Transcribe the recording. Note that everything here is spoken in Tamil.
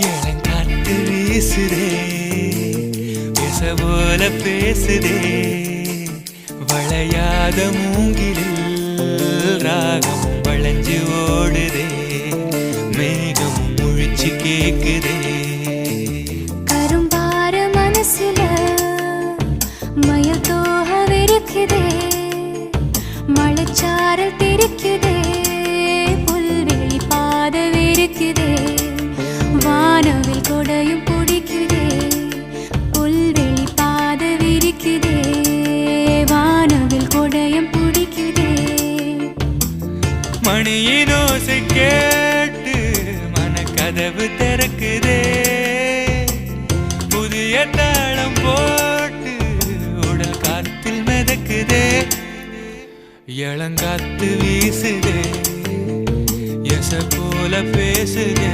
இளங்காத்து வீசுதே பேச போல பேசுதே வளையாத மூங்கிலில் ராகம் வளைஞ்சு ஓடுதே மேகம் முழிச்சு கேக்குதே கரும்பார மனசுல மயில் தோகவிருக்குதே மழைச்சாரல் தெரிக்குதே புல்வெளி பாதவிருக்குதே வானவில் கொடையும் பிடிக்குதே புல்வெளி பாதவிருக்குதே வானவில் கொடையும் பிடிக்குதே மணியின் ஓசை கேட்டு மனக்கதவு திறக்குதே புதிய தாளம் போட்டு உடல் காத்தில் மிதக்குதே இளங்காத்து வீசுதே எச போல பேசுதே